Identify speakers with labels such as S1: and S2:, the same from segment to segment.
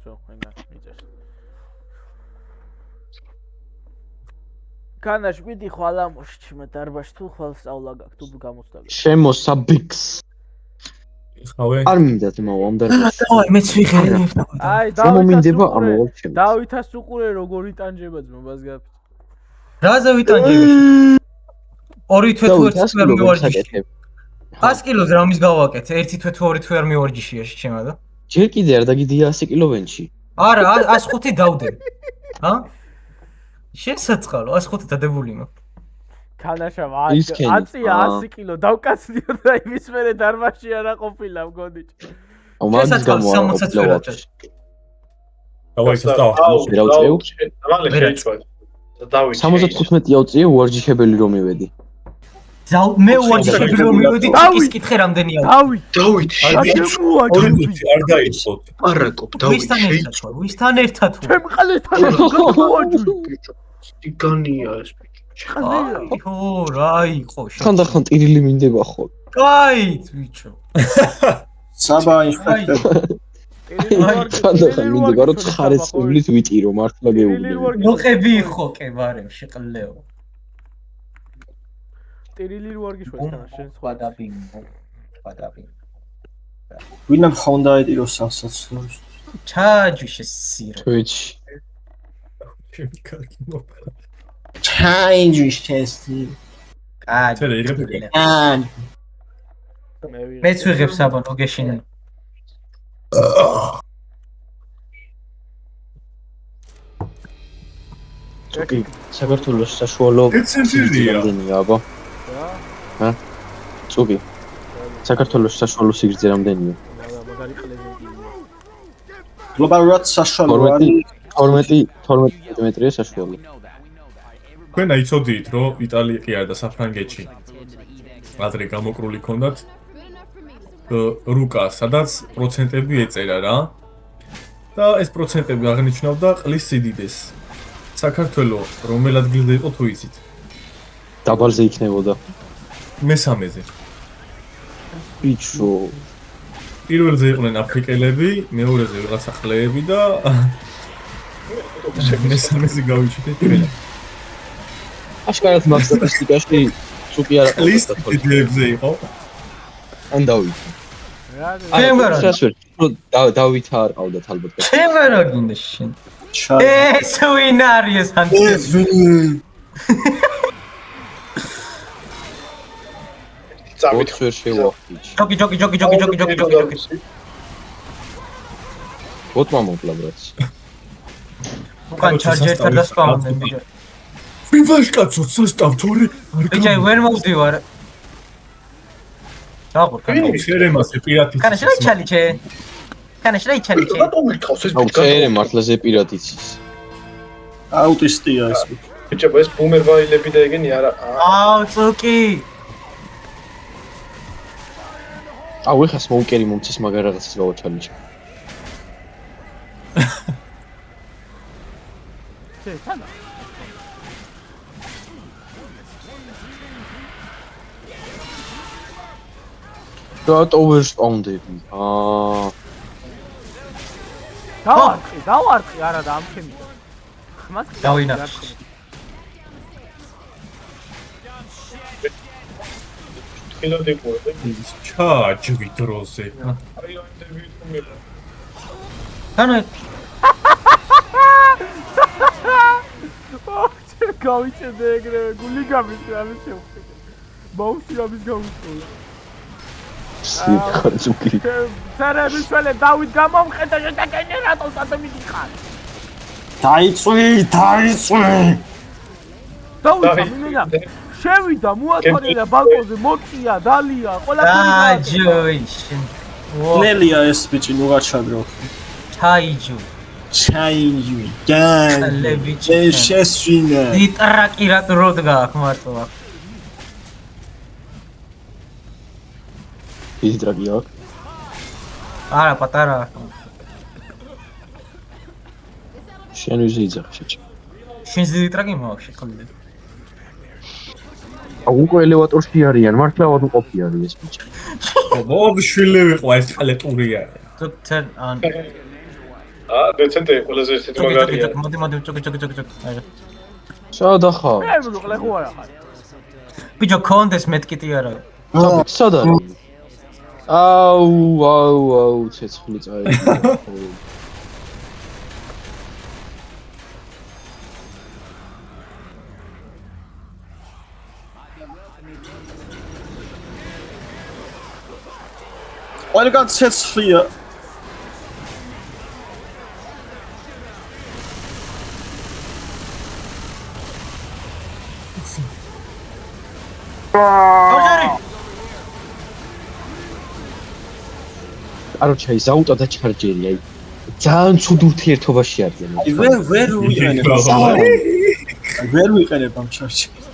S1: всё, ეგა მიწერს. განაშ მიდი ხვალ ამოში ჩემ დარბაზში თუ ხვალ სწავლა გაქვს თუ გამოსდაგე.
S2: შემოსაბიქს.
S3: ხავე.
S2: არ მინდა თმავა ამ დარბაზში.
S4: დავაი მეც ვიღე.
S1: აი
S2: შემომინდება ამოვარ ჩემს.
S1: დავითას უყურე როგორ იტანჯება ძმობას გაფი.
S4: რაზე ვიტანჯები? ორი თვე თუ ერთი თვე არ მივარჯიშე. 100 კილოზე რამის გავაკეთე? ერთი თვე თუ ორი თვე არ მივარჯიშია შეჩემა და?
S2: ჯერ კიდე არ დაგიდია 100 კილო ვენჩი.
S4: არა, 105 დავდები. ჰა? შესაწყალო, 105 დადებული მაქვს.
S1: ქანაშა აცია 100 კილო დავკაცდიო და იმის მერე დარბაზში არა ყოფილა მგონი.
S2: ამას გამო
S4: 60 ვერაჭა.
S3: დავაი სასტავ.
S2: დავით 75 ავწიე უარჯიშებელი რომ მივედი.
S4: მე უარჯიშებელი რომ მივედი ტიკის კითხე რამდენია?
S3: დავით არ დაიწყოთ.
S5: არაკოპ დავით
S4: ვისთან ერთად ვარ?
S1: ჩემ ყალესთან გავუაჯი.
S5: ტიგანია ეს
S1: ჩხანია.
S4: ხო, რა იყო შე?
S2: ხანდახან ტირილი მინდება ხო?
S4: კაი, ბიჭო.
S5: საბა ინსპექტორ
S2: ხანდახან მინდება რომ ცხარეცვლით ვიტირო მართლა გეუბნები.
S4: მოყები იყო კე ბარემ შეყლეო.
S1: ტირილი რო არ გიშვეს ხანა შენ სხვა
S4: დაბინო.
S5: ვინამ ხონდა ეტიროს სასაცლოს
S4: ჩაჯიშე სირო.
S2: თვიჩი.
S5: ჩაინჯიშ ჩესტი
S4: კაი.
S5: ან
S4: მეც ვიღებ საბანო გეშინე.
S2: წუკი საქართველოს საშუალო რამდენია აბა? ჰა? წუკი საქართველოს საშუალო სიგრძე რამდენია?
S1: მაგარი ყლეზენტია.
S5: გლობალურად საშუალო
S2: 12 მეტრია საშუალო.
S3: თქვენ აიცოდით რომ იტალია კი არა და საფრანგეთში ადრე გამოკრული ქონდათ რუკა სადაც პროცენტები ეწერა რა და ეს პროცენტები აღნიშნავდა ყლის სიდიდეს საქართველოს რომელ ადგილზე იყო თუ იცით
S2: დაბალზე იქნებოდა
S3: მესამეზე
S2: ბიჭო
S3: პირველზე იყვნენ აფრიკელები მეორეზე ვიღაცა ყლეები და მესამეზე გავიჩინეთ ჩვენ
S2: აშკარად მაგ სტატისტიკაში სუპი არა
S3: ყლის სიდიდეებზე იყო
S2: ან დავით დავით არ ყავდათ ალბათ
S4: ჩემ რა გინდა შენ ეს ვინ არის
S5: ეს ვინ
S2: წავით ვერ შევახტიჭ
S4: ჯოკი
S2: ბოტმა მოკლა ბრაც
S4: უკან ჩარჯერთან და სპაუნდნენ ბიჭო
S3: ვიβაშკაცო სასტავთორი
S4: ბიჭო ვერ მოვდივარ დაღურ
S3: შერემასე პირათი
S4: კანა შეიძლება ჩალიჩე კანა შეიძლება ჩალიჩე
S2: აუ ჩერე მართლაზე პირათიცის
S5: აუტისტია ეს
S6: ბიჭო ეს ბუმერ ვაილები და ეგენი არა
S4: აუ წუკი
S2: აუ ეხას მოუკერი მომცეს მაგარ რაღაცას გავაჩალიჩე
S1: შეეცადა
S2: რატო ვერ სპაუნდები?
S1: დავარყი არა და ამ ჩემი. ხმას
S4: დავინახე.
S6: კილოდიკურზე.
S3: ჩაჯვი დროზე.
S4: ანუ
S1: გავიჭედე ეგრევე გული გამიწე ამის შევხვდე. ბაუში ამის გავიწოლა.
S2: სიხარცუკი.
S1: სერები შველე დავით გამომხედა და გენერატორს ატომიკი ხარ.
S5: დაიწვი
S1: დავით მინა შევიდა მოათვალე ბალკონზე მოწია დალია ყველაფერი
S4: აჯოიშ
S5: ნელია ეს ბიჭი ნუღარ ჩადრო
S4: ჩაიჯუ
S5: ჩაიჯუ გან შეშესვინა
S4: იტრაკი რა დროდგა მარტო
S2: ის დრაგია
S4: არა პატარა
S2: შენ ვიზე იძახ შეჭი
S4: შენ ზიდი ტრაკი მაქვს შეყოლე
S2: უკვე ელევატორში არიან მართლა ვადუყოფი არის ეს ბიჭი
S3: მოდი შვილები ყვა ეს ყალე ტურია
S4: დოქტორ ან
S6: დეცენტე ყველაზე ერთ მაგარია.
S4: მოდი წოკი.
S2: სადა ხარ?
S1: მე მოკლე ხო არა ხარ.
S4: ბიჭო კონდეს მეთკიტი არა.
S2: სად არის? აუ, ცეცხლი წაიგია.
S5: ყველგან ცეცხლია.
S2: კაროჩა ის აუტო და ჩარჯერი, აი ძალიან ცუდ ურთიერთობაში არიან.
S5: აი ვერ ვიყენებ. ვერ ვიყენებ ამ ჩარჯერს.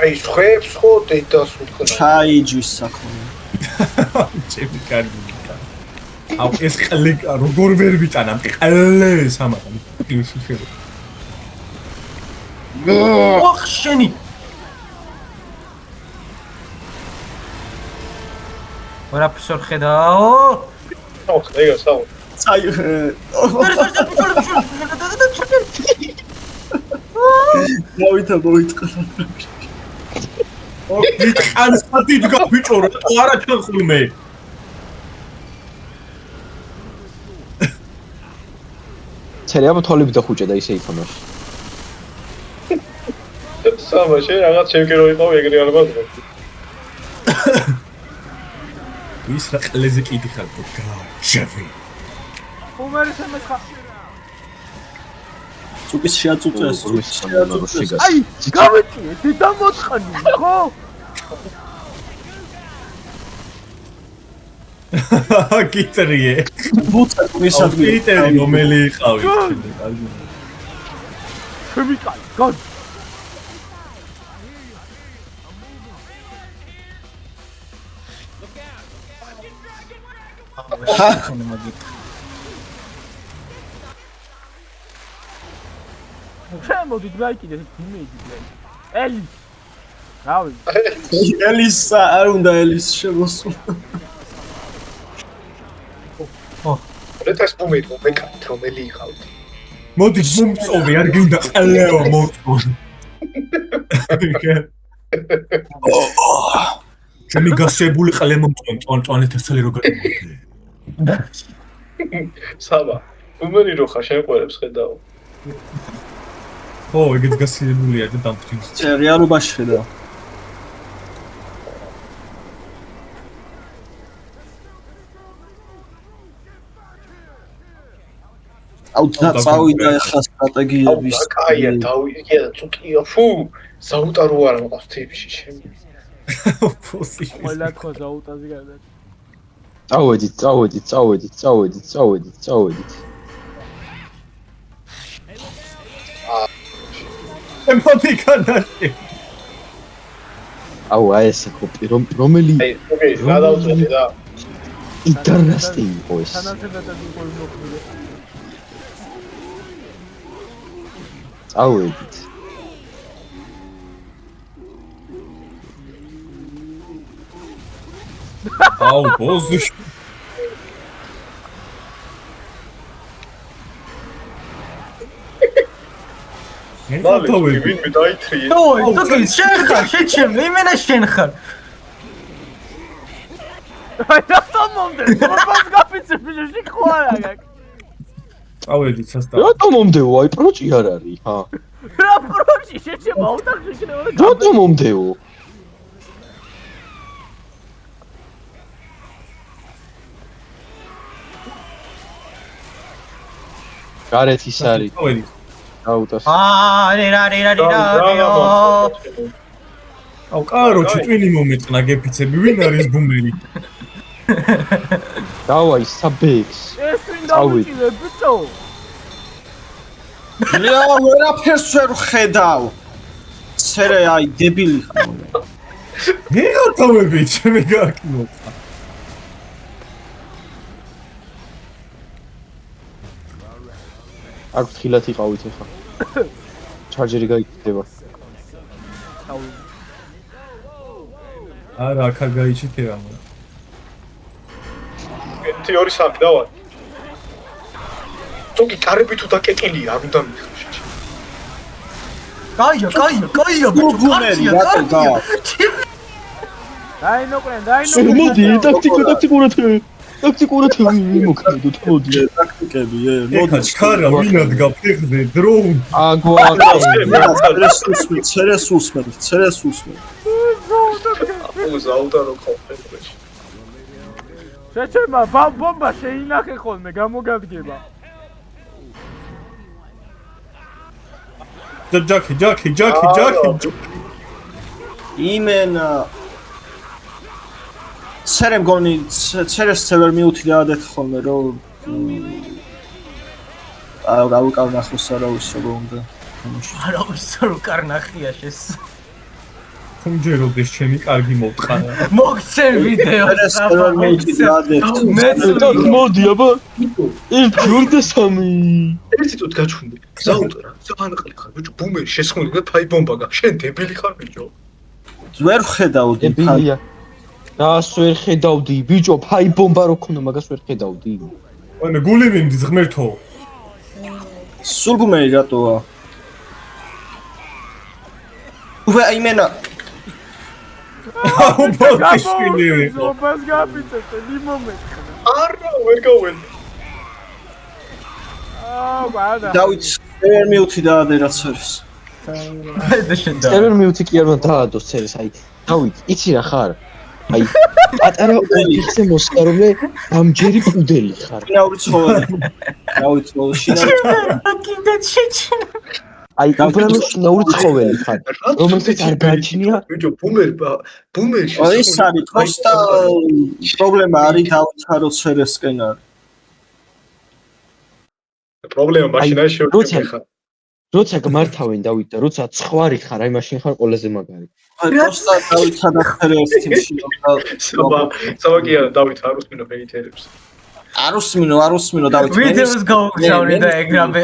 S6: აი ხვებს ხო დედას უთქნა.
S5: ჩაიჯვის საქმე.
S3: ჩემი კარგი. აუ ეს ყლე როგორ ვერ ვიტანა ყლე სამაგან.
S4: ოხ შენი. ვერაფერს ხედაო.
S6: აუ ეგა საუ.
S5: წაი. მოიტყვა.
S3: ვიტყან სადიდგა ბიჭო რა არა ჩანხულმე.
S2: ცელი აბა თოლები დახუჭა და ისე ითამაში.
S6: სამაშე რაღაც ჩემკერო იყო ეგრე არ ბაზრო.
S3: ის რა ყლეზე კიდი ხარ გაჟავი.
S1: უმერი შემეხა.
S5: წუკის შეაწუწეს.
S1: აი, გამეტიე, დედა მოწყანი, ხო?
S3: გიტერიე.
S5: ბუცა მისადმი.
S3: გიტერი რომელი იყავი?
S1: შემიკალი, გან. შემოდით გაიკიდეთ იმედი ბლე. ელის. რავი.
S5: ელისა არ უნდა ელის შემოსულა.
S6: რეტას მომედი მეკავთ რომელი იყავთ.
S3: მოდი მომწოვე არ გინდა ყლეო მომწოვე. ჩემი გასებული ყლე მომწოვე ტონტონეთ ესალი როგორ
S6: საბა უმერი რო ხარ შეყვერებს ხედავ.
S3: ო ეგეც გასებულია და დამფრინს.
S5: რეალობაში ხედავ. აუ წავიდა ახლა სტრატეგიების.
S6: კაია დავიგია და წუკია ფუ საუტარო არ მყავს თებში შემი.
S1: ყველა თქო საუტაზე გადა.
S2: წავედით.
S3: მოდი განაში.
S2: აუ აი ეს კოპი რომელი
S6: აი ოკეი რა დავწვეთე და
S2: ინტერესტი იყო ეს.
S1: თანასწორად იყო მოხდილი.
S2: წავედით.
S3: აუ ბოზი.
S6: მალე ვინმე დაითრიე.
S4: ой, თუკი შენ ხარ, შეჩემ, იმენა შენ ხარ.
S1: აი რატო მომდე? მას გაფიცები შეხო არა გაკ.
S3: წავედით სასტა.
S2: რატომ მომდეო? აი პროჭი არ არის, ჰა.
S1: რა პროჭი შეჩება ოთახში შეიძლება.
S2: რატომ მომდეო? გარეთ ის არის. აუტოს.
S3: აუ კაროჩი ტვინი მომეწნა გეფიცები ვინ არის ბუმერი?
S2: დავაი საბექს.
S1: ეს ვინ დავიჭირე ბიჭო?
S5: რა ვერაფერს ვერ ხედავ. ცერე აი დებილი ხარ.
S3: მიღავები ჩემი გარკნო.
S2: აქ თხილად იყავით ახლა. ჩარჯერი გაიქდება.
S3: არა, აქ არ გაიჩითება.
S6: 1 2 3 დავა. თუკი კარები თუ დაკეკილია არ უნდა მიხარ.
S4: კაია,
S5: გუმერი რატო და
S1: დაინოკლენ.
S2: მოდი, ტაქტიკურად მიმოქმედოთ, მოდი.
S5: ტაქტიკები
S3: მოდი ჩქარა მინადგა ფეხზე დროუნ
S5: ცერესუსმე
S6: ზაუტარო კონფერენციაში.
S1: შეჩემა ბომბა შეინახე ხოლმე გამოგადგება.
S3: ჯაკი
S5: იმენა ცერემ გონი ცერეს ცევერ მიუთი დაადეთ ხოლმე რომ რა უკარნახოს არა უსრო უნდა
S4: არა უსრო კარნახია შეს
S3: ხუმჯეროდეს ჩემი კარგი მოვტყარა
S4: მოგცემ ვიდეოს
S2: მოდი აბა 1 2 და 3
S6: ერთი თუთ გაჩვენდი. ზაუტარა, ზანყლი ხარ, ბიჭო, ბუმერი შესხმული და ფაი ბომბა გაქვს. შენ დებილი ხარ, ბიჭო.
S5: ვერ ხედავდი
S2: დებილია რას ვერ ხედავდი ბიჭო ფაი ბომბა რო ქონდა მაგას ვერ ხედავდი
S3: ანუ გული მინდის ღმერთო
S5: სულ გუმერი რატოა უვე იმენა
S1: ბომბას გაფიცეთ ლიმომეთ.
S6: არა, ვერ გაველი.
S1: ბადა.
S5: დავით ვერ მიუთი დაადე რაც არის
S2: წერერ მიუთი კი არ უნდა დაადოს წერეს აი დავით იცი რა ხარ აი პატარა ოფისზე მოსკარული ამჯერი კუდელი ხარ
S5: შინაური ცხოველი დავით
S4: კიდე შეჭი
S2: აი უბრალოდ შინაური ცხოველი ხარ რომელსაც არ გააჩნია
S6: ბიჭო, ბუმერი
S5: ის არის პროსტა პრობლემა არის დავით ცერესკენ არის
S6: პრობლემა მაშინ არის შევკითხა.
S2: როცა გმართავენ დავით და როცა ცხვარი ხარ აი მაშინ ხარ ყველაზე მაგარი
S5: პროსტა დავითთან ახერეს თიმში
S6: საბაგია დავით არ უსმინო ჰეითერებს.
S5: არ უსმინო დავით
S4: ვიდეოს გავუგზავნე და ეგრაბე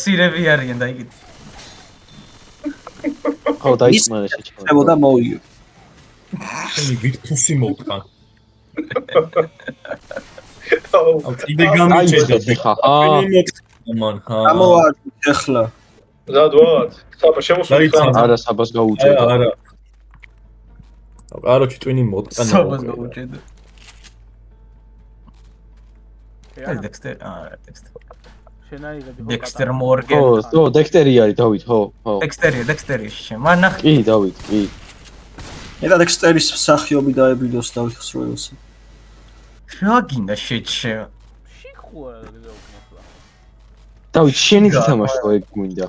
S4: სირები არიან და იგი
S2: ხო დაიწმარე შეჭმა
S5: და მოიო
S3: შენი ვირთუსი მოვტყან აუ კიდე გამიჭედა
S2: ხა
S3: მან ხა
S5: ამოვარდი ახლა
S6: ზადვად საბა შემოსული ხარ.
S2: არა საბას გაუჭედა
S3: არა კაროჩი ტვინი მოვტყან
S4: საბას გავუჭედა დექსტერ
S1: შენაიღები ხო
S4: დექსტერ მორგენ
S2: ხო დექსტერი არის დავით ხო
S4: დექსტერი შემანახ
S2: კი დავით კი
S5: ედა დექსტერის მსახიობი დაებიდოს დავით სროელს
S4: რა გინდა შეჭე
S1: შიხუა გზაუკნოსლა.
S2: დავით შენი თამაშო ეგ გვინდა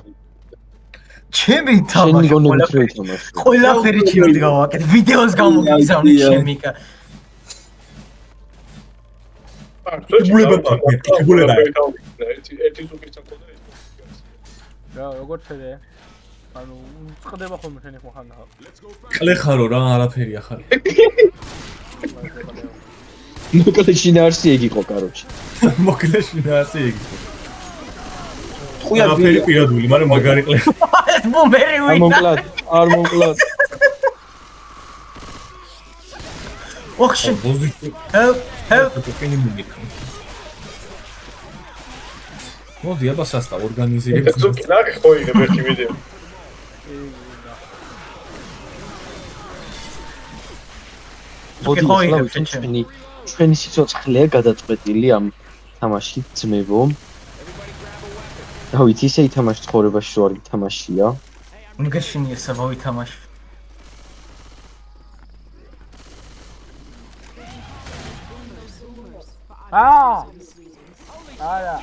S4: ჩემი
S2: შენი
S4: თამაში
S2: გონებით რო ითამაშო
S4: ყველაფერი ჩემი გავაკეთე ვიდეოს გამოგიგზავნე ჩემიკა
S6: ერთი ზუგიცან ყოდა ეს.
S1: რა როგორ შედა? ანუ წყდება ხოლმე შენი ხმახანა.
S3: ყლე ხარო რა არაფერი ახალი
S2: მოკლე შინაარსი ეგ იყო კაროჩი
S3: მოკლე შინაარსი იგი
S5: ხუია
S3: არაფერი პირადული მაგრამ მაგარი ყლე
S4: ბუმერი ვიდა
S2: არ მომკლად
S4: ოხში help
S3: ტოპენი მიგიქნა მოდი აბა სასტა ორგანიზირებს
S6: ზუგი ნახე ხო იღებ ერთი ვიდეო.
S2: მოდი ჩვენი სიცოცხლეა გადაწყვეტილი ამ თამაში ძმებო დავით ისე ითამაშ ცხოვრებაში რო არ ითამაშია
S4: მიგეშინია საბა ვითამაშ
S1: არა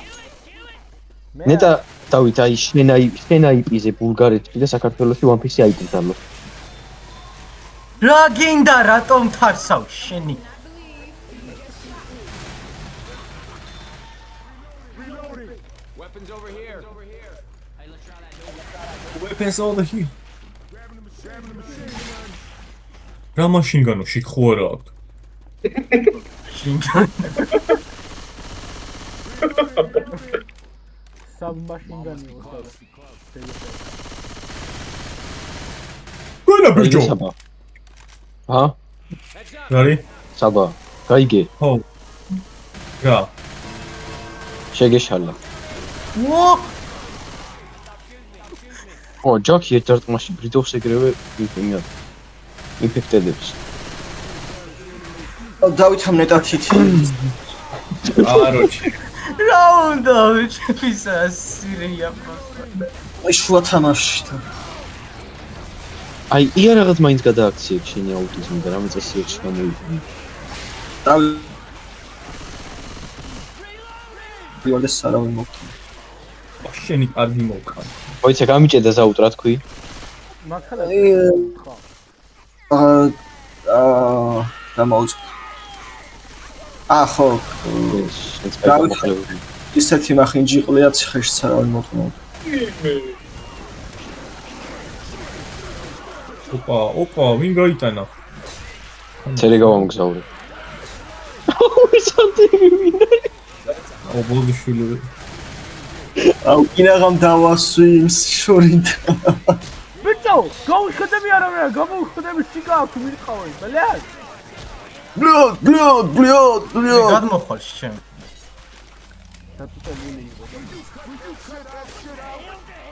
S2: ნეტა დავით აი შენაიპიზე ბულგარეთში და საქართველოში One Piece აიგდალო
S4: რა გინდა რატომ თარსავ შენი
S3: weapons over here რა მაშინგანო შიხო არა აქვს
S1: საბმაშინგანი უხარ.
S3: გონა ბიჭო
S2: ჰა
S3: რარი
S2: საბა გაიგე
S3: ხო რა
S2: შეგეშალა. ო, ჯოქი ერთ დარტყმაში ბრიდობს ეგრევე ინფექტედებს.
S5: დავითამ ნეტართით.
S3: აროჩი.
S4: რა უნდა ვიჩვისა სირია просто.
S5: აი შუა თამაში.
S2: აი, იარაღად მაინც გადააქციე შენი აუტიზმი და რამე წესიებში გამოვიდნენ.
S5: პირველ სარავინ მოვქნა.
S3: შენი კარგი მოვქან.
S2: მოიცა გამიჭედა ზაუტ რა თქვი?
S1: მაქალა
S5: დამოუწ. ხო.
S2: ეს კაი
S5: ისეთი მახინჯიყლია ციხეში სარავინ მოვქნა.
S3: ოპა, ვინ გაიტანა?
S2: ცერი გავამგზავრე. სანტები მინდა.
S3: ობოლიშვილი.
S5: აუ, კინაღამ დავასვი იმს შორით.
S1: ბიჭო, გავუხედები არა, გავუხედები სიკა აქვს მიყავი, ბლად.
S5: ბლოდ.
S4: გადმოხვალ შენ.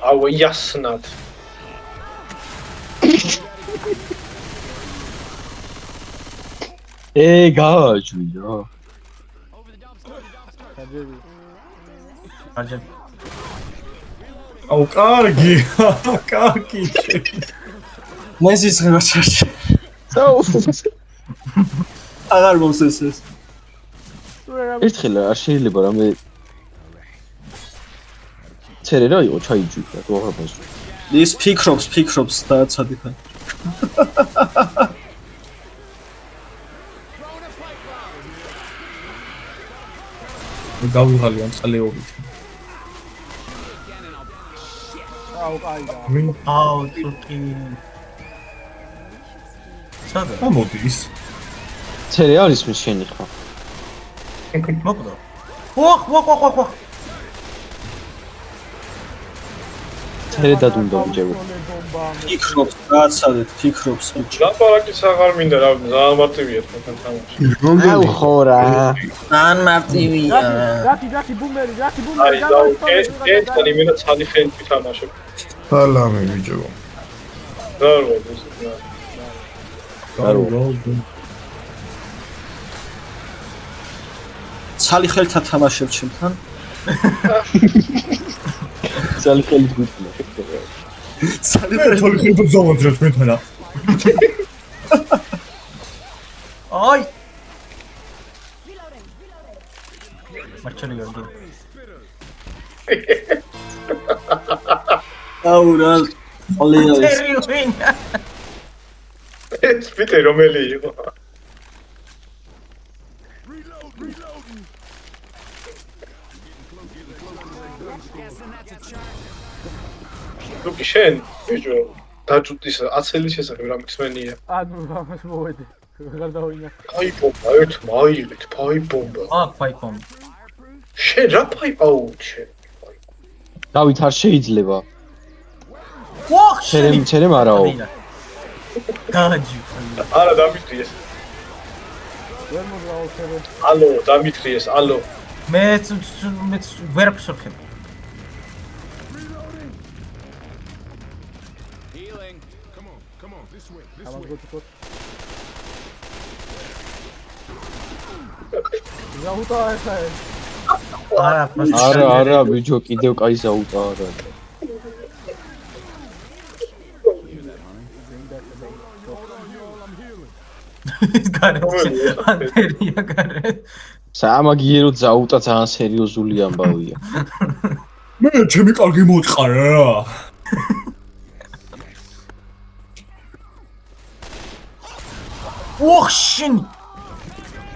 S6: აუ, იასნად.
S2: გააჯვია.
S3: აუ, კარგი.
S5: მეზის ღმერთში. აღარ მოსეს ეს.
S2: ერთხელ არ შეიძლება რამე ცერე რა იყო ჩაიჯვიდა თუ აღარ მოსვა.
S5: ის ფიქრობს დააცადიფა.
S3: გავუღალი ამ წყალეობით.
S1: აუ, კაიდა.
S4: აუ, თუკი. სადა?
S3: გამოდის.
S2: ცერე არის მის შენი ხა.
S4: მოკვდა. ვახ.
S2: ცერე დადუნდა ბიჭებო.
S5: ფიქრობს, დააცადეთ, ფიქრობს.
S6: ლაპარაკის აღარ მინდა, რა მარტივია თქვენ თამაში.
S2: აუ ხორა.
S5: ან მარტივია.
S1: რატი ბუმერი.
S6: აი, ეს იმენა ცალი ხელი თამაშობ.
S7: სალამი ბიჭო.
S5: ცალი ხელთა თამაშობ ჩემთან.
S2: ცალი ხელით გუჩნა.
S5: ცალი
S3: ხელი ბრძოლობთ მეთანა.
S4: აი. მარჩელი გორგი.
S5: აუ რა ყოლია ეს.
S6: ეს პიტე რომელი იყო? ლუკი შენ ბიჭო დაჭუტის აცელი შესახებ რა მისმენია?
S1: ანუ ამას მოვედი. ვეღარ დავინა.
S6: აი პომპა ერთ მაილით ფაი პომპა.
S4: ფაი პომპა.
S6: შენ რა ფაი აუ შენ.
S2: დავით არ შეიძლება.
S4: ვახ შენ.
S2: ცერე მარაო.
S4: გაჯი.
S6: არა დამიტყიეს.
S1: ვერ მოგავხერე.
S6: ალო დამიტყიეს, ალო.
S4: მე ვერ ფსოხებ.
S2: არა ბიჭო კიდევ კაი ზაუტა არა.
S4: ანტერია გარეთ.
S2: სამაგიერო ზაუტა ძალიან სერიოზული ამბავია.
S3: მე ჩემი კარგი მოწყარა რა.
S4: ოხ შენ.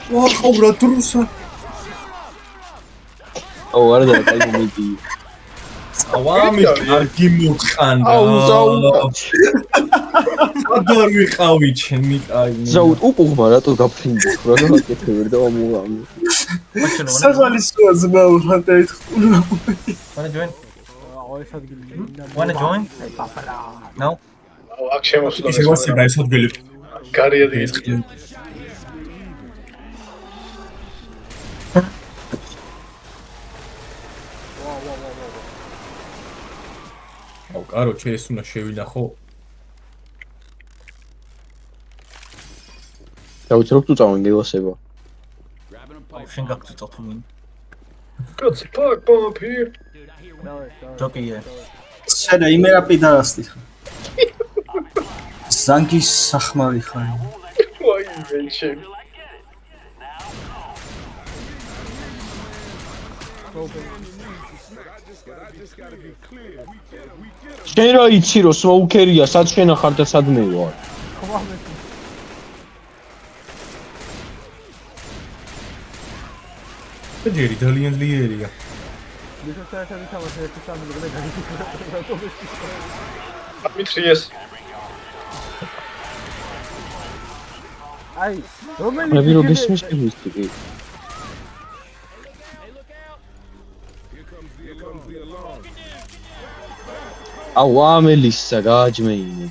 S3: ვაყავრა დრუსა.
S2: აუ არა და კაი მომენტი.
S3: ავამი კარგი მოწყანდა.
S2: აუ ზაუტა.
S3: ადარ ვიყავი ჩემი კაი.
S2: ზაუტ უყურმა რატო გაფრინდი რა გაკეთე ვერ და მომამი.
S5: საღალისოა ზმაურა დაიწყულა.
S4: Wanna join?
S1: ეს ადგილი.
S4: Wanna join? No?
S6: აუ აქ შემოსულა.
S3: ისე ვასება ეს ადგილი.
S6: გარია დის.
S3: კაროჩე ეს უნდა შევინახო.
S2: დავით რო წავენ გეოსება.
S4: შენ გაგწუწავ თუ მინ.
S6: კაცი ფაკ ბამპი.
S4: ჯოკია.
S5: შედა იმერა პიდარასტი. ზანგის სახმარი ხარ.
S6: ვაი ვენჩე.
S2: შენ რა იცი რომ სმოუკერია სად შენახარ და სად მე ვარ?
S3: ჯერი ძალიან ძლიერია.
S6: მითხრიეს.
S1: აი, რომელი
S2: მე რო გესმის შევისტიკი. აუ ამელისა გააჯმეინე.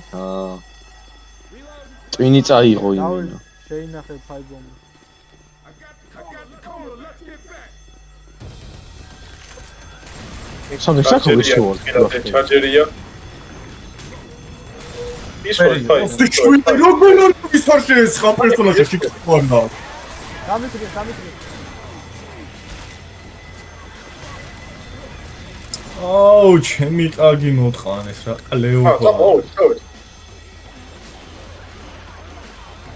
S2: ტვინი წაიღო იმენა.
S1: შეინახე ფაიბომი.
S2: საგეშაკო ვიშოვარ.
S6: ჩარჯერია. ის ვარ ფაი.
S3: როგორ ის ფარშეს ხა პერსონაჟი შეგწყვანა.
S1: გამიწრე.
S3: აუ, ჩემი კარგი მოტყანეს რა, ყლეობა.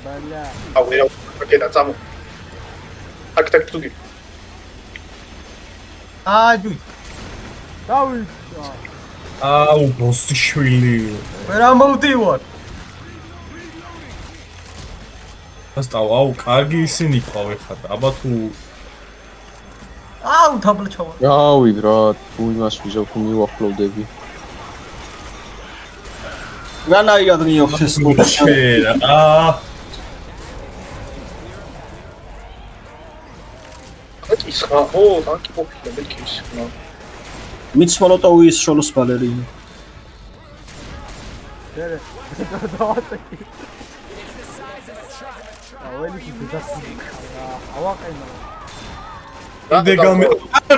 S1: ბალა.
S6: აუ, რა, კედა წამო. აკ თუგი.
S4: აჯუ.
S1: დავით.
S3: აუ, ბოსიშვილი.
S4: ვერ ამოვდივარ.
S3: ასტავ, აუ, კარგი ისინი ყავ ეხლა და აბა თუ
S4: აუ, თაბლჩავა.
S2: რავი ბრატ, თუ იმას ვიზავ თუ მივახლოვდები.
S5: რანაირად მიოხეს
S3: შეერა.
S6: აკის ხა, ო, აკი ყოფილა მეკის ხა.
S5: მიც მოლოტოვის შოლოს ბალერინა.
S1: დერე. დავატაკი. აუელი დედასი. ავაყენა.
S3: დეგამე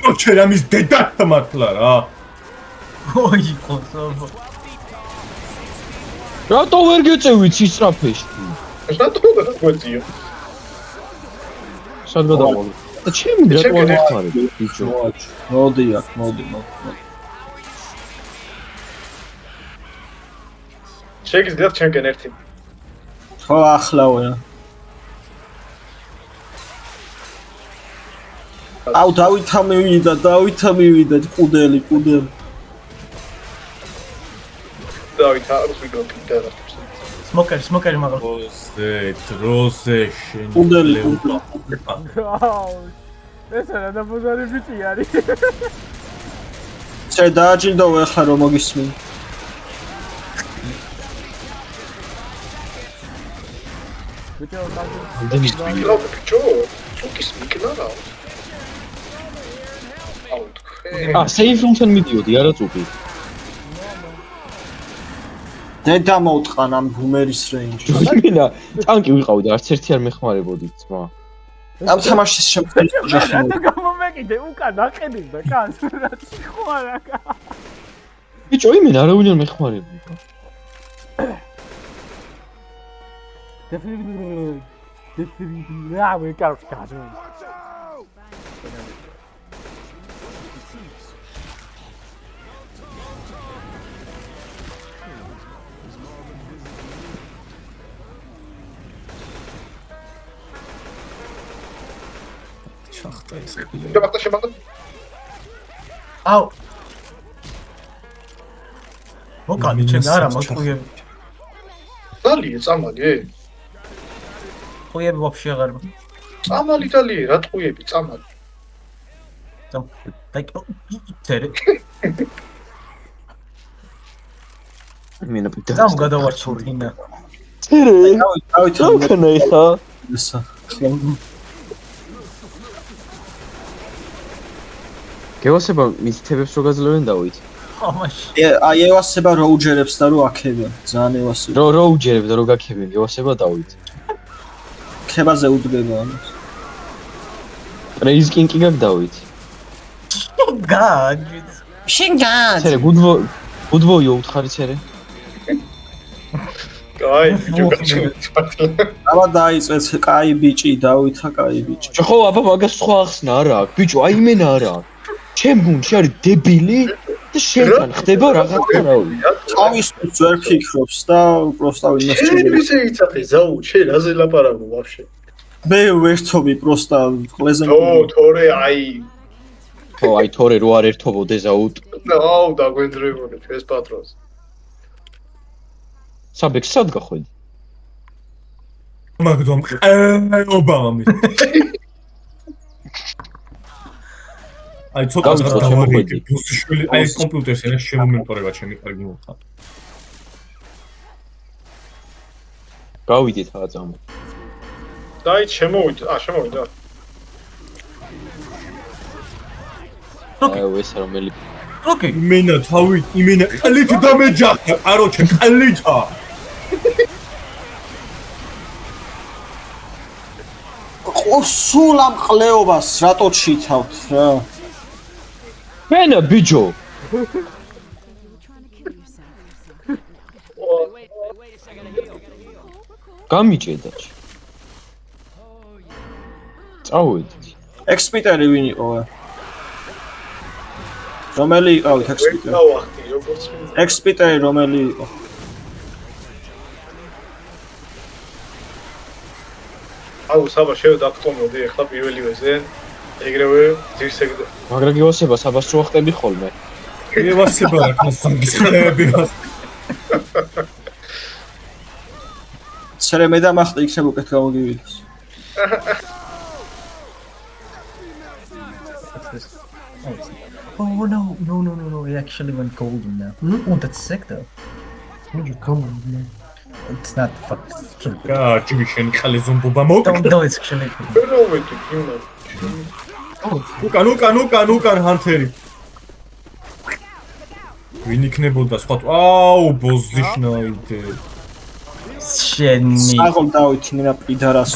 S3: როჩერ ამის დედათა მართლა რა.
S4: ოი, ხოსო.
S2: რატო ვერ გეწევით ისტრაფეში?
S6: რატო დაგვეძიო?
S2: სად გადავალ? და ჩემი რატო არ მახარე ბიჭო?
S5: მოდი.
S6: შეგიძლიათ ჩემკენ ერთი.
S5: ხო ახლავია. აუ დავითა მივიდა კუდელი.
S6: დავით არის ვიგო პიდარასტი.
S4: სმოკერი მაგალ.
S3: დროზე შენ.
S5: კუდელი.
S1: აუ. ეს რა დაბოზარი ბიჭი არის.
S5: შე დააჭირდო ახლა რომ მოგისმენ.
S6: მიკლა ბიჭო, წუკის მიკლა რა. აუ თქვენ.
S2: სეიფრუნთან მიდიოდი არა წუკი.
S5: დედა მოვტყან ამ ბუმერის რეინჯში.
S2: იმენა ტანკი ვიყავი და არც ერთი არ მეხმარებოდი ძმა.
S5: ამ თამაშის შემდგომ ოჯახი.
S1: რატო გამომეკიდე უკან აყენებ და კანს რა ხوارა.
S2: ბიჭო იმენა არავინ არ მეხმარებოდა.
S1: Definitely. Ah, we got to catch him.
S3: ჩახტა ეს.
S6: შემახტა.
S4: აუ. მოკალი ჩემ არა მოწყუიები.
S6: დალი, წამალი.
S4: ყუიები ვაფშე აღარ.
S6: წამალი დალი, რა ტყუიები, წამალი.
S4: დაი წერე.
S2: იმენა პიტა.
S4: წამ გადავარჩინე.
S2: წერე.
S5: დავით
S2: რა ხა?
S5: ესა.
S2: გეოსება მითითებებს რო გაძლევენ დავით.
S4: ამაში.
S5: აი ევასება როუჯერებს და რო აქებენ. ძალიან ევასება.
S2: რო უჯერებ და რო გაქებენ გეოსება დავით.
S5: ხებაზე უდგება ამას.
S2: პრეიზ კინკი გაგდავით.
S4: გააჯით.
S5: შენ გააჯ.
S2: წერე უდბოიო უთხარი წერე.
S6: კაი, ჯოგაჩო.
S5: აბა დაიწეც, კაი ბიჭი, დავითა კაი ბიჭი.
S2: ხო, აბა მაგას სხვა ახსნა არა აქვს. ბიჭო, აი მე არა აქვს. ჩემ გუნდში არის დებილი და შენთან ხდება რაღაცა რავი.
S5: თავისთვის ვერ ფიქრობს და პროსტა ვინმე
S6: შენ ისე იცახე, ზაუ, შენ რაზე ლაპარაკო ვაფშე?
S5: მე ვერთობი პროსტა ყლეზე.
S6: თორე აი.
S2: ხო, აი თორე რო არ ერთობოდე ზაუტ.
S6: აუ, დაგვენძრებოდი ეს პატრონს.
S2: საბექ სად გახვედი?
S3: მაგდომ ობამი. აი ცოტა დავარიგე, ბუსიშვილი, აი კომპიუტერს ენა შემომემტორება ჩემი კარგი მოხდა.
S2: გავიდეთ რა წამო.
S6: დაი შემოვიდა, შემოვიდა.
S2: აი ეს რომელი
S4: ოკეი.
S3: იმენა თავი, იმენა ყლით დამეჯახა, კაროჩე ყლითა.
S5: სულ ამ ყლეობას რატო ჩითავთ რა?
S2: მენა ბიჭო. გამიჭედა. წავედით.
S5: ექსპიტერი ვინ იყო? რომელი იყავით ექსპიტერი?
S6: დავახტი, როგორც
S5: ექსპიტერი რომელი იყო?
S6: აუ, საბა შევდაქტომოდი ახლა პირველივეზე. ეგრევე ძირსეგდა.
S2: მაგრამ გიოსება საბას რო ხტები ხოლმე.
S3: ევასება რა კონსტანტის ხლები.
S5: ცერე მე დამახტე იქნებ უკეთ გამოგივიდეს.
S4: Oh no, it actually went golden now. Oh, that's sick though.
S7: Would you come on, man?
S4: It's not fucking true.
S3: გააჭი შენ ხალე ზომბობა მოკ.
S4: No, it's actually
S6: რომელი კინო.
S3: უკან ჰანთერი. ვინ იქნებოდა სხვა? აუ, ბოზიშნაიდე.
S4: შენი.
S5: საღოლ დავით მინა პიდარას.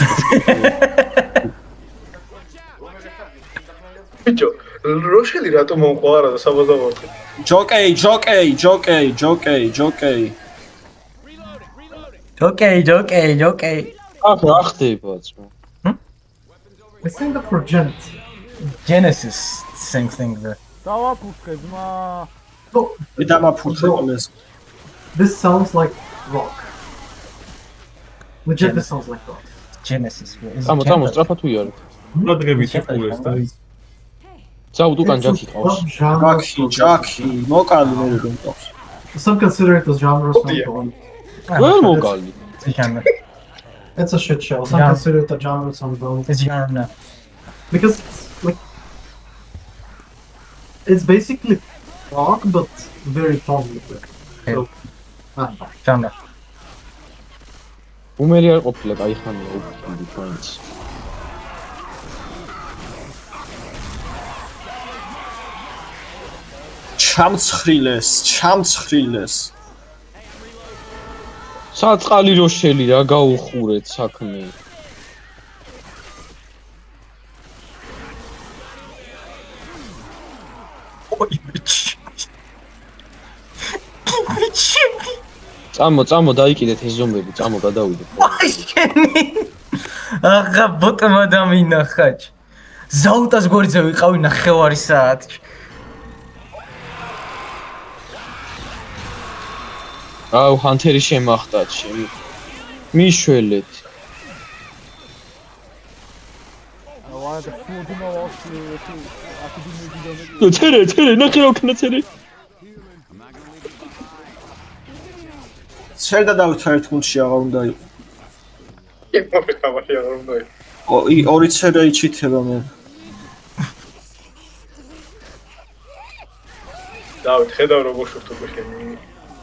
S6: ბიჭო, როშელი რატო მომყარა და საბაზავარდი?
S5: ჯოკეი.
S4: Okay.
S2: ახ რა ხდება ძმა?
S7: I think that for Gent.
S4: Genesis, same thing there.
S1: დავაფუძე ძმა.
S5: მე დამაფურთხე ყლეს.
S7: This sounds like rock. Legit, this sounds like rock.
S4: Genesis.
S2: წამო, სწრაფად თუ იარი.
S3: რადგებით იყულეს და ის
S2: წავდ უკან ჯაქი ყავს.
S5: ჯაქი, მოკალი მე გონტავს.
S7: Some consider it as genre, some don't.
S2: ვერ მოკალი.
S4: It's a genre.
S7: It's a shit show. Some
S4: Yeah.
S7: consider it a genre, some don't.
S4: It's genre now.
S7: Because it's like it's basically rock, but very positive. So,
S4: Genre.
S2: უმერი არ ყოფილა, კაი ხანია უბრალოდ ჩვენს.
S5: ჩამცხრილეს.
S2: საწყალი რო შელი რა გაუხურეთ საქმე. წამო დაიკიდეთ ეს ზომბები, წამო გადავიდეთ.
S4: აი შენი. აღა ბოტმა დამინახაჭ. ზაუტას გორიძე ვიყავი ნახევარი საათი.
S2: აუ ჰანთერი შემახტათ შემი. მიშველეთ.
S1: ვადა ფუძმა ვახში აკადემიიდან.
S2: წერე, ნახე რა ვქნა წერე.
S5: ცერდა დავით ერთ გუნდში აღარ უნდა იყო.
S6: იმოვიკავი არ უნდა.
S5: ორი ცერა იჩითება მე.
S6: დავით ხედავ როგორ შევტობ შენ.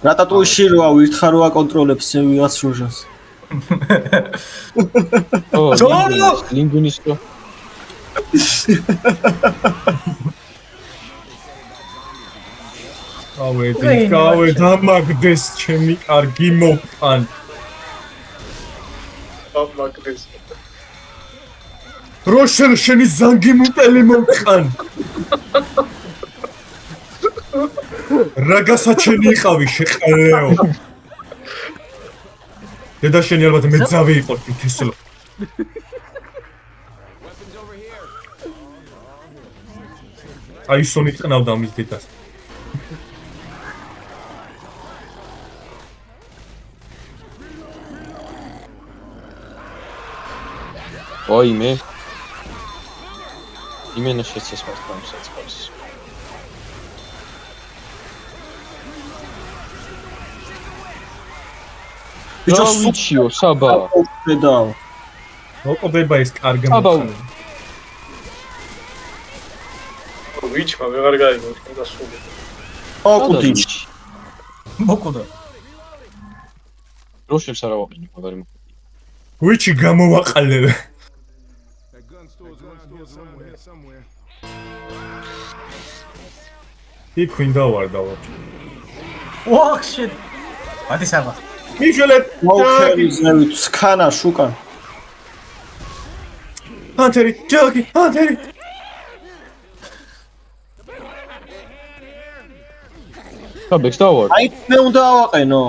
S5: რატატუიში როა ვირთხარ როა კონტროლებს მე ვიღაც როჟას.
S2: ლინგვინისტო.
S3: გავე დამაგდეს ჩემი კარგი მოკან.
S6: დამაგდეს.
S3: როშენ შენი ზანგი მუტელი მომყან. რა გასაჩენი იყავი შეყარეო. დედა შენი ალბათ მეძავი იყო თესლო. აი სონი ტყნავდა მის დედას.
S2: ой მე იმენა შეცესვას გამსაწყობს
S5: ბიჭო
S2: სუჩიო საბა
S5: ხედავ
S3: მოყდება ეს კარგი
S2: საბა
S6: ვიჩმა ვეღარ გაიგო და სული
S5: ოკუდი
S4: მოკვდა
S2: როშებს არა ვაყენებ მაგარი
S3: ვიჩი გამოვაყალე იქ ვინდა ვარდა
S4: Oh shit. What is happening?
S3: მიშელეთ
S5: მოხერი ზევით სქანა შუკან
S3: ანტერი ჯოგი ანტერი
S2: საბექს დავარ
S5: აი მე უნდა ავაყენო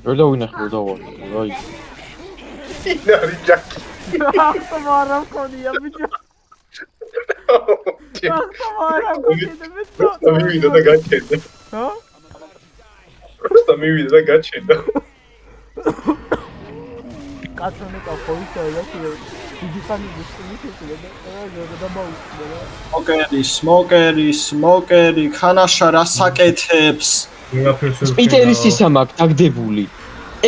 S2: ვერ დავინახე დავარ აი
S6: ნარი ჯაკი
S1: ახლა მქონია ბიჭო ახლა მქონია ბიჭო
S6: მივიდა და გაჩენდა
S1: ჰა
S6: просто მივიდა და გაჩენდა
S1: კაცონე კაფოისა და დიდი ხანი გისმის და დაუწდა
S5: სმოკერი ხანაშა რასაკეთებს
S2: სპიტერის ისა მაგ დაგდებული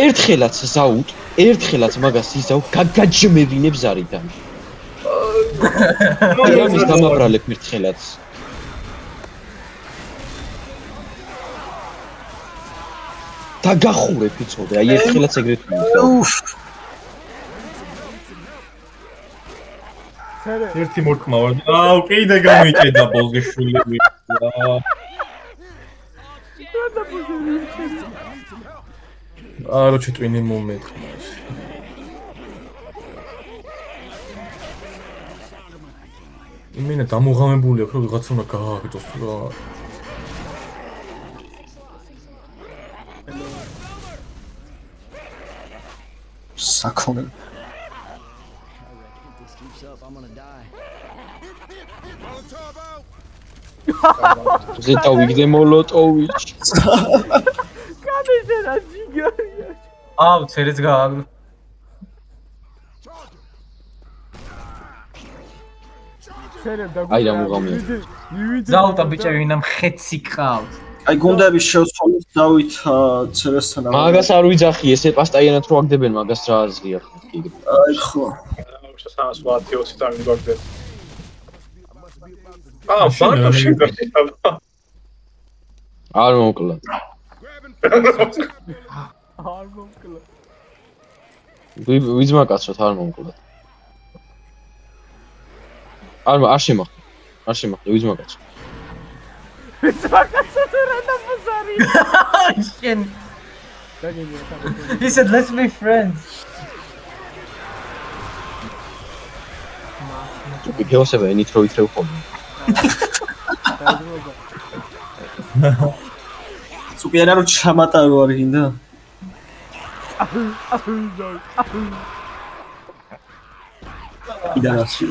S2: ერთხელაც ზაუთ ერთხელაც მაგას ისავ გაგაჯმევინებს არიდან ამის დამაბრალებ ერთხელაც დაგახურებ იცოდე აი ერთხელაც ეგრეთ მივიდა
S3: ერთი მორკმა ვარ აუ კიდე გამოიჭედა ბოლგეშული არო ჩიტვინი მომენტ იმენა დამოღამებული აქვს რომ ვიღაცა უნდა გააკეთოს თუ რა
S5: საქონელ
S2: ზე დავიგდე მოლოტოვიჩ
S1: კადეჟა ჯიგარია
S4: აუ ცერეც გააგდო
S2: აი რა მოგამია
S4: ზაუტა ბიჭა ვინამ ხეცი ყავს
S5: აი გუნდების შევცვალოთ დავით ცერესთან
S2: მაგას არ ვიძახი ესე პასტაიანად რო აგდებენ მაგას რა აზრია
S5: აი ხო
S6: შესაძლოა 20 წამი გვაგდეს ბარტო შეგა
S2: არ მოკლა
S1: არ მომკლა
S2: ვიძმა კაცოთ არ მომკლა არ შემახდა ვიძმა კაცო
S4: შენ He said let's be friends
S2: გეოსება ნიტრო ითრევ ხოლმე
S5: სუპერა რო ჩამატარო არ გინდა იდარაში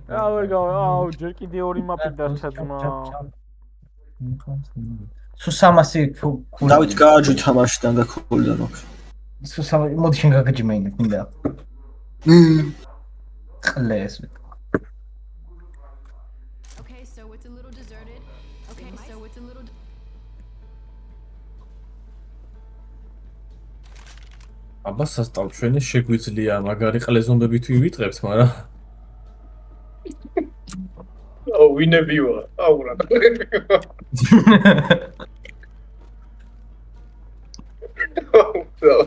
S1: აუ ჯერ კიდე ორი მაპი დარჩა ძმა
S4: სუსამასი
S5: დავით გააჯი თამაშიდან და ქულიდან აქვს
S4: სუსამი მოდი შენ გაგაჯიმეინე მინდა ყლეს
S8: Okay, so it's a little deserted. Okay, so it's a little
S3: აბა სასტავშვენი შეგვიძლია მაგარი ყლეზონდები თუ ვიტყებთ მაგრამ
S6: აუ ვინები ვარ აუ რა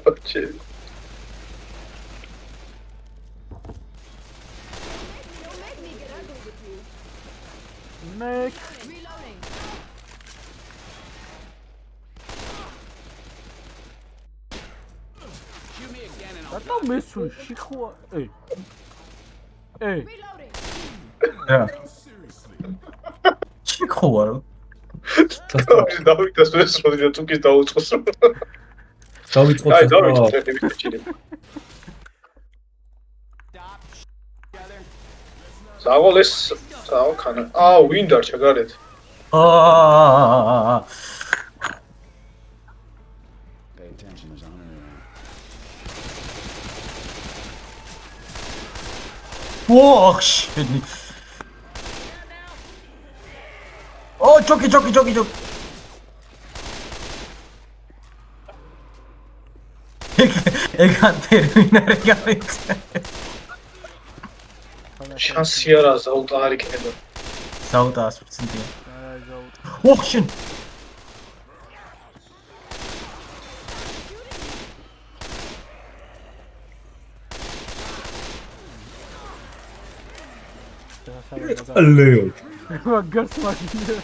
S6: დაჩი
S1: Nick. Reloading. Rata mesmo, Chico. Ei.
S4: რა შეხოა რა
S6: დავითას ეს როდი თუკის დაუწყოს
S3: დავიწყოთ
S6: აი დავიწყეთ ზავალეს ზავქანა ვინ დარჩა გარეთ
S4: ვოხშენი ჩოკი ეგან ტერმინარი გამიწე
S6: შანსი არა ზაუტა არ იქნება
S4: ზაუტა 100%-ია ვოხშენ
S3: ლეო
S1: მაგას მაგინე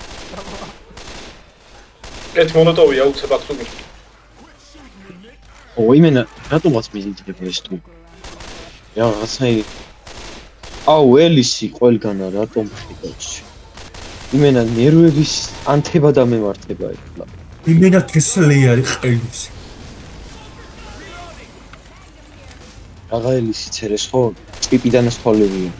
S6: ეს მონოტოვია უცებ აქ სულ
S2: იმენა რატომაც მიზიდებ ეს თუ რაღაცა ელისი ყველგანა რატომ ხიდავს იმენა ნერვების ანთება და მემართება ეხლა
S3: იმენა თესლი არის ყელის
S2: აღა ელისი წერეს ხო ტიპიდან სხოლებია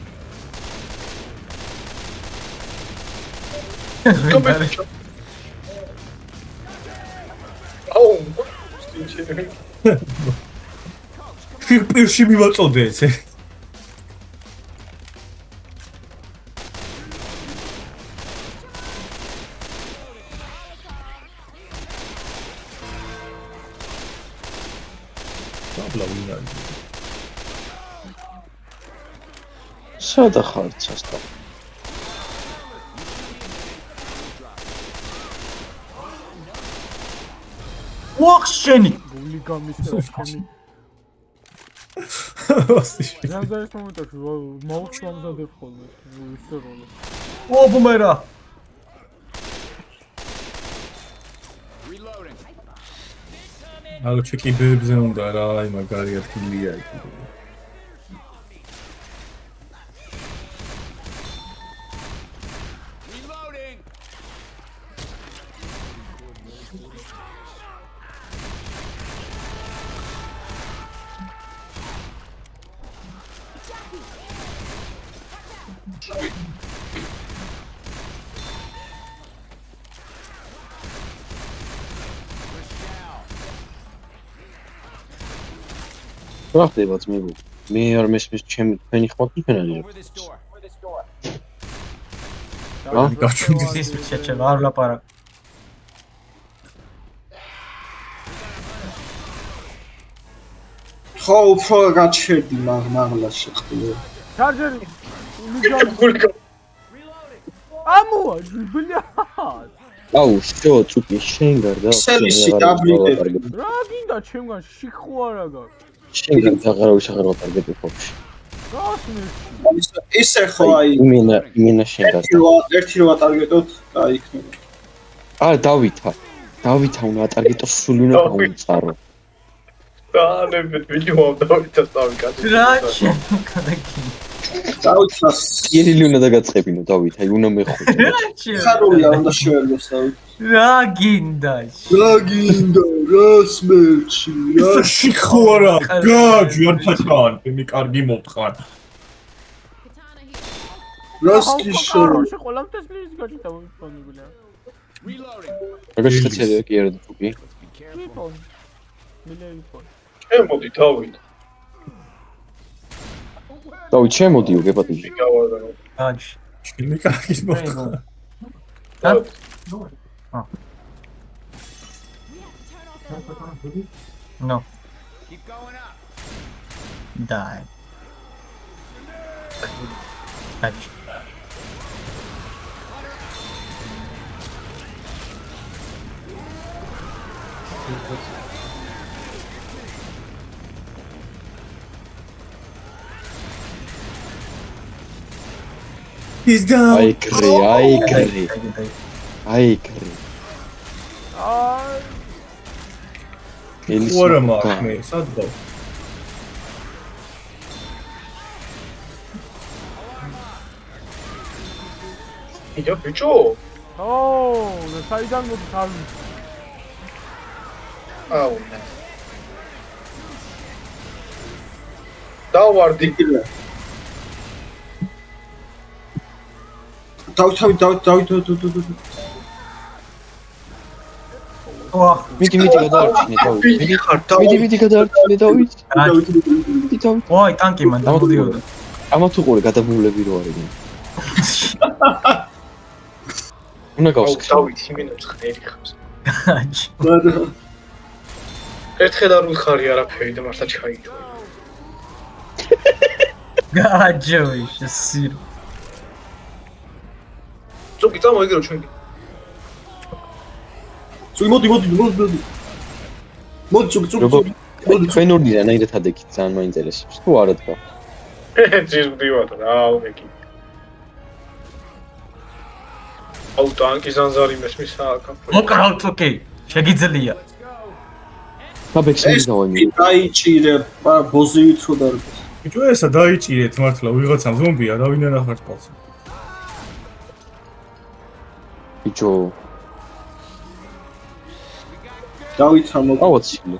S3: პირში მივაწოდე ესე
S2: სადა ხარ ჩასტა
S4: ვოხშენი
S1: გული გამისრა ჩემი ზამდა ეს მომენტებში მაუს მომზადებ ხოლმე ისე როლი
S4: ბუმერა
S3: ალო ჩეკიბებზე უნდა რა აი მაგარი ადგილია εκεί
S2: რა ხდება ძმებო მე არ მესმის ჩემი თქვენი ხმათ თქვენ არის რა
S3: გაჩვენდი
S4: ის შეჩება არ ვლაპარაკ
S5: ხო უფრო გაჩერდი მაგლა შეხვდა
S1: ჩარჯერი ამოა ბლია
S2: შო წუკი შენ გარდა
S5: სელისი დაბლიდებ
S1: რა გინდა ჩემგან შიხო არა გაქვს
S2: შენ გარდა აღარავის ტარგეტი ხופში
S1: გასმის
S5: ისე ხო აი
S2: იმენა შენ გარდა
S5: ერთი რო ატარგეტოთ და იქნება
S2: დავითა უნდა ატარგეტოს სული უნდა გაუწყარო
S6: დაანებეთ ვიდეო დავითას დავიკატე
S4: რა შემოკადაკი
S5: დავითას
S2: ირილი უნდა დაგაწყებინო დავით აი უნდა მეხუთე
S5: ხარულია უნდა შეველოს დავით
S4: რა გინდა
S5: რას მერჩი რა
S3: შიხო არა გაჯი არ ფაჭან მე კარგი მოტყარ
S5: რას კიშო
S1: ყველა მთესლის გაჭირდა მომწონებულა
S2: რა შეხედე კი არა თუკი
S6: შემოდი
S2: დავით შემოდიო გეპატიჟი
S4: აჩ
S3: მე კარგი მოტყარ
S4: No. Keep going up. Die. Touch.
S3: He's down.
S2: აი კრი
S3: What am I? სად
S6: ია ბიჭო
S1: ო, და საიდან მოდის თავი?
S6: აუ დავარდი
S5: დავით
S4: ვახ
S2: მიდი გადაარჩინე დავით მიდი გადაარჩინე დავით მიდი დავით
S4: ვაი ტანკი მან დამოდიოდა
S2: ამათ უყურე გადამულები რო არიან უნდა გავსკს
S6: დავით იმენებს ხნერი ხავს ერთხელ არ უხარი არაფერი და მართლა ჩაიჯო
S4: გაჯოი შესირო
S6: ზოგი წამოიგრო ჩვენი
S5: მოდი
S2: ჩვენ ორი რანაირად ადექით ძალიან მაინტერესებს თუ არა თქვა
S6: ძის ვდივარ რა მეკი აუ ტანკი ზანზარი მესმის აკაფ
S4: მოკრავთ ოკეი შეგიძლია
S2: საბექსი დავაიმი
S5: დაიჭირე ბოზივით რო დარბეს
S3: ბიჭო ესა დაიჭირეთ მართლა ვიღაცამ ზომბია რა ვინ ანახართ პალს
S2: ბიჭო
S5: დავით ამო
S2: ავაცილე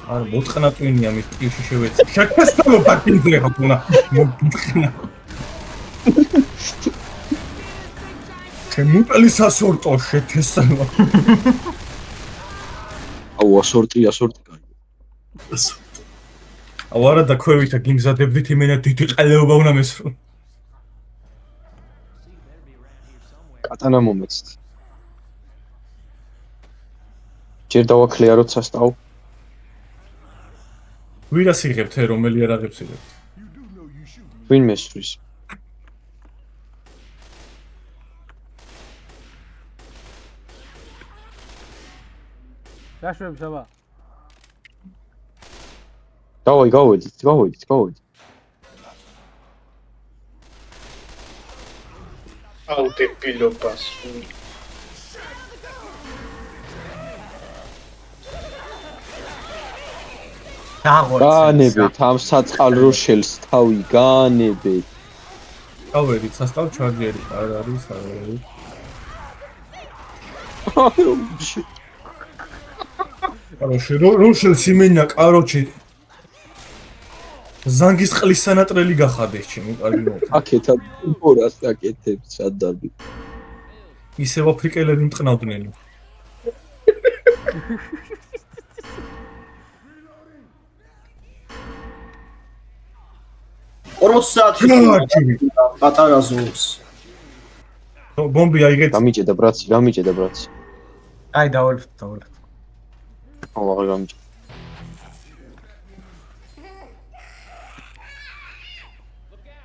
S3: არ მოწყნა ტვინია მის ტილში შევეცი შეკასტამო ბაკინძე ხონა მოწყნა შემუტალი სასორტო შეთესალა
S2: აუ ასორტი კაი
S3: აუ არა და ქვევითა გიმზადებდით იმენა დიდი ყელეობა უნდა მესრო
S2: კატანა მომეცთ ჯერ დავაკლია როცა სტავ
S3: ვირას იღებთ რომელი არაღებს იღებთ
S2: ვინ მესვრის
S1: გაშვებ საბა
S2: გავიდით
S6: აუ დებილობას
S2: განებეთ ამ საწყალრო შელს თავი განებეთ
S3: ავერით სასტავ ჩარჯერი არ არის არა короче როშელს იმენა კაროჩი ზანგის ყლის სანატრელი გახადეს ჩემი კარგი მო
S2: აკეთა ორას აკეთებს სადაბი
S3: ისევ აფრიკელები მტყნავდნენ
S5: 40 საათი პატარა ზოლს
S3: ბომბი აიგეთ
S2: გამიჭედა ბრაცი
S4: აი დავალთ
S2: აუ აღარ გამიჭედა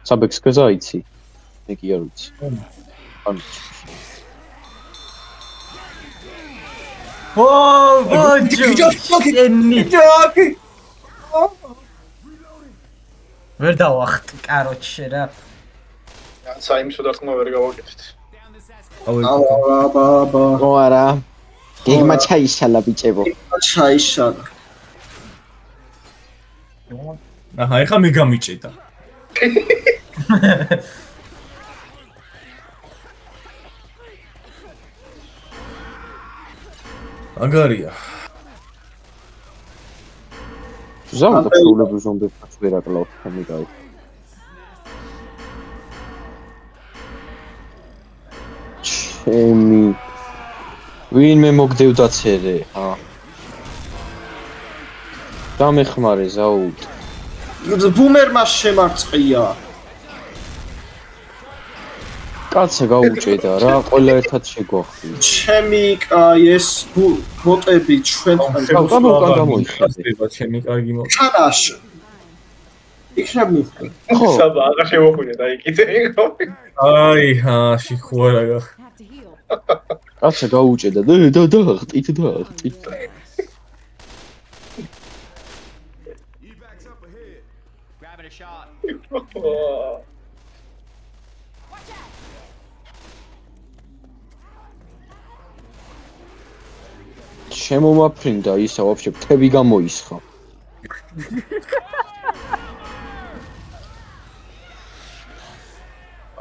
S2: საბექს გზაიცი მე კი არ ვიცი ანუ
S4: ო ბოჯო ვერ დავახტ კაროჩე რა
S6: საიმსო დარტყმა ვერ გავაკეთეთ
S2: ო არა გეგმა ჩაიშალა ბიჭებო
S5: ჩაიშალა
S3: აჰა ეხა მე გამიჭედა აგარია
S2: ზავდა პრობლემები ზომბებს ვერ აკლავთ ხომი გაი ჩემი ვინმე მოგდევდა ცერე ა დამეხმარე ზაუდ
S5: ბუმერმა შემარწყია
S2: კაცე გაუჭედა რა ყველა ერთად შეგვახდი
S5: ჩემი ეს ბოტები ჩვენთან
S2: გამოიხადა
S3: ჩემი კარგი მო
S5: ჩანაშ იქნებ მიხდა
S2: ხო
S6: საბა აღარ შევოხვიდე დაიკიდე
S3: აი ჰაში ხوارა გახ
S2: კაცე გაუჭედა და შემომაფრინდა ისა ვაფშე ფთები გამოისხა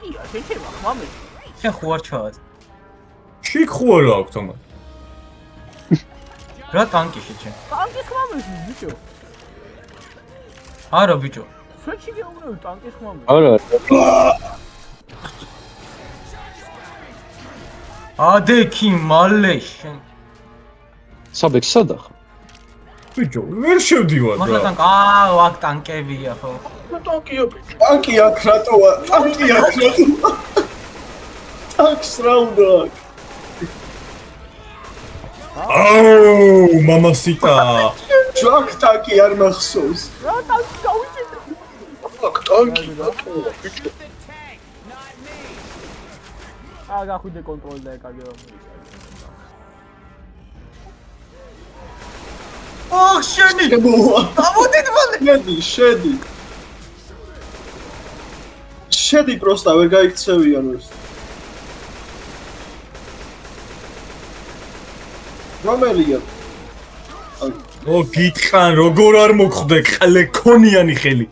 S1: ტანკია, შეჩება, ხმამე.
S4: შენ ხო არ ჩავად.
S3: შიქ ხო არა აქვს თომა.
S4: რა ტანკი შეჩენ?
S1: ტანკი ხმამე ბიჭო.
S4: არა ბიჭო.
S1: შეჩი გეუბნები ტანკი ხმამე.
S2: არა.
S4: ადექი მალე შენ.
S2: საბექ სადა ხარ?
S3: ბიჭო, ვერ შევდივარ
S4: მაგრამ
S3: რა.
S4: ტანკ აქ ტანკებია ხო?
S6: ტანკია ბიჭო.
S5: ტანკი აქ რატოა? ტანკი აქ რატოა? ტანკს რა უნდა?
S3: აუ, მამასიტა.
S5: ჯაკ ტანკი არ მახსოვს.
S1: რა ტანკი გავიჭიდე.
S6: აქ ტანკი რატოა ბიჭო?
S1: გახვიდე კონტროლი და ეკაგება.
S4: ოხ შენი.
S5: ამოდით მალე. შედი. შედი პროსტა ვერ გაიქცევიან ეს. რომელია?
S3: ო გიტყან როგორ არ მოხდე ყლე ქონიანი ხელი.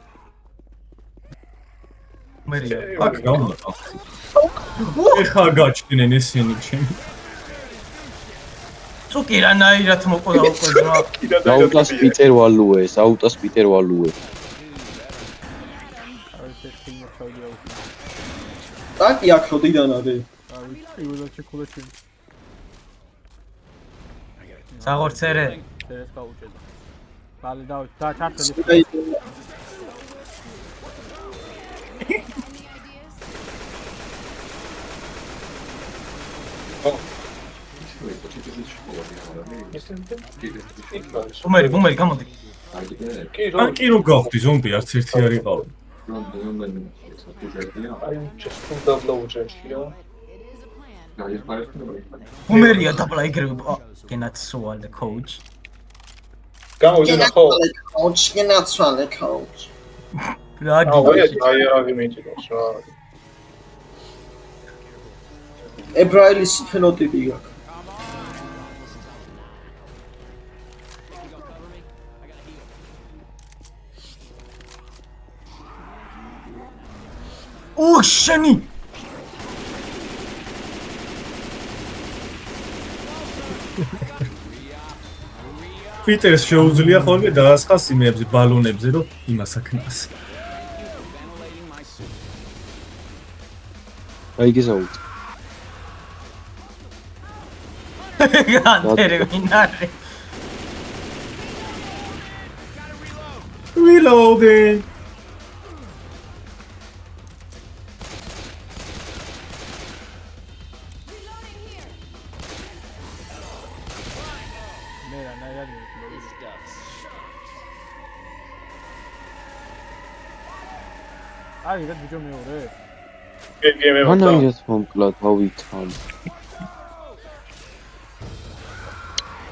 S4: მერია.
S3: აქ გავნა. ეხა გაჩვენენ ესენი ჩემი.
S4: წუკი რანაირად მოყოდა უკვე ზრა.
S2: აუტას პიტერ ვალუეს, აუტას პიტერ ვალუეს.
S5: ტანკი აქ როდიდან არის?
S4: საღორცერე.
S1: ეს გაუჭედა. ბალე და ჩართელი.
S4: ბუმერი გამოდი.
S3: ტანკი რო გავხდი ზომბი არც ერთი არ იყავი.
S4: ბუმერია დაბლა იგრე გენაცვალე coach.
S6: გამოვიდა ხო?
S5: coach გენაცვალე coach.
S4: რაგი.
S6: აი რა გიმეჭიროს რა.
S5: ებრაელის ფენოტიპი აქვს.
S4: ოხ შენი.
S3: პიტერს შეუძლია ხოლმე დაასხას იმებზე ბალონებზე რომ იმას აქნას.
S2: აი გიზაუთ.
S4: განტერე ვინარე.
S3: Reloading.
S1: აი რა ბიჭო მეორე.
S6: გეგმე
S2: მანაირად მომკლა დავითან.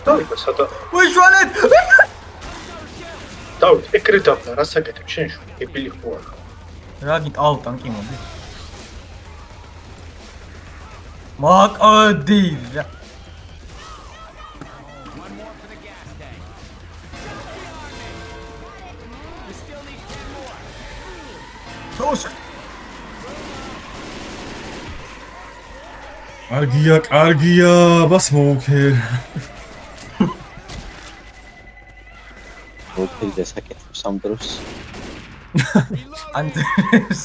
S6: დავით სადა.
S4: ვიშვალეთ.
S6: დავით ეკრე დაბლა რა საკეთებ შენ შუ ებილი ხო არა.
S4: რაგი აუ ტანკი მოდი. მაკოდი.
S3: კარგია, ბას მოუქერ.
S2: მოუქერი და საკეთებს ამ დროს.
S4: ანდეს.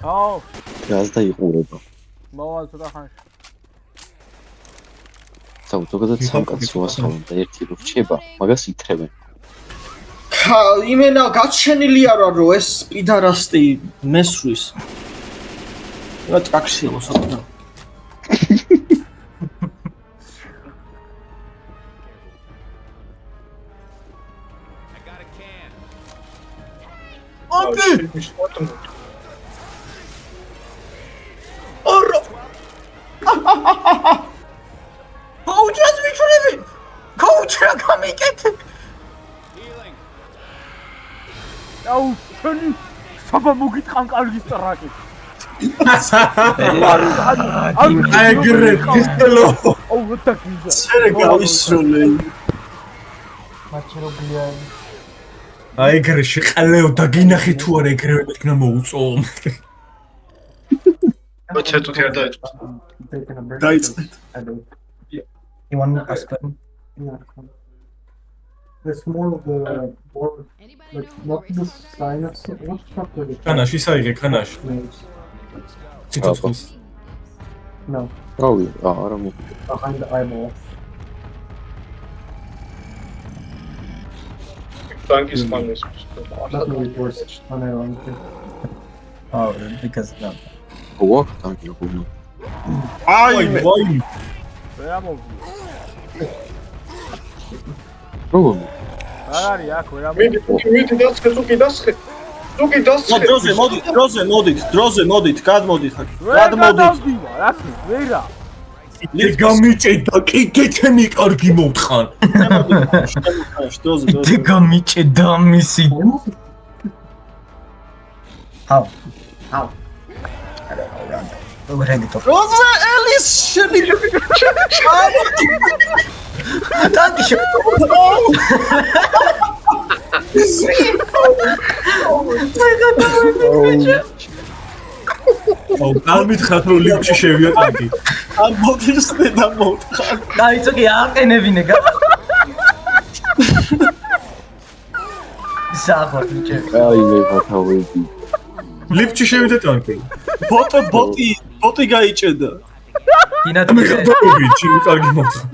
S1: აუ,
S2: გაზ დაიყურება.
S1: მოვალ ცოტა ხანში.
S2: ზოგადად სამკაცო ასხავენ და ერთი რო რჩება, მაგას ითრევენ.
S5: იმენა გაჩენილი არა რომ ეს პიდარასტი მესვრის. რა ტრაქსია მოსაკვდა.
S4: ოკი.
S6: არა.
S4: კოუჩს ვიჩვენები. კოუჩი რა გამიკეთე.
S1: აუ, შენი საბა მოგიტყან კარგი სტრაკი.
S3: აიგრე პისტოლო.
S1: აუ, დაგიზა.
S5: შენ გავისროლე.
S4: მაჩერობლია.
S3: აიგრე შეყალეო დაგინახე თუ არა ეგრევე მექნა მოუწო.
S6: ცერტუთი არ დაიწყო.
S7: taking a break.
S5: დაიწყეთ.
S7: I don't.
S4: You want aspirin?
S7: It's more of the more
S8: Anybody
S7: like
S8: know
S7: not the sinus. What chocolate?
S3: ქანაში საიღე ქანაში. ციტოცხლის.
S7: No,
S2: რავი, არა მო.
S7: behind the eyeball.
S6: ბანკის ხანის.
S7: That really worse. Unironically.
S4: Oh, because no.
S2: ვაკ ტანკი ხუნა.
S3: აი, ვაი.
S1: ვერ ამოვიდა.
S2: როგორ?
S1: არ არის აქ ვერ
S6: მიდი,
S1: ამოვიდა.
S6: მიდი დასხე, ზუგი დასხე. ზუგი დასხე.
S5: დროზე მოდით, გადმოდით აქ.
S1: ვერ გადავდივარ, აქ ვერა.
S3: გამიჭედა, კიდე ჩემი კარგი მოვთხან.
S5: დროზე.
S4: დგამიჭედა მისი. How? Ready to.
S5: დროზე ელის შენი.
S4: Danke schön.
S3: აუ, გამითხათ რომ ლიფტში შევიატანდი.
S5: არ მოგიხსნე და მოვთხარ.
S4: დაიწოგი აყენებინე გა. საერთოდ ბიჭე.
S2: აი მე ვათავები.
S3: ლიფტში შევიატანდი.
S5: ბოტი გაიჭედა.
S4: გინათ
S3: მე გადავები, ჩემი კარგი მოვთხან.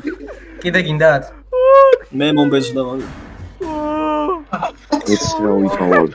S4: კიდე გინდათ?
S5: მე მომბეჭდა მაგ.
S2: ეს რა ვიცავ.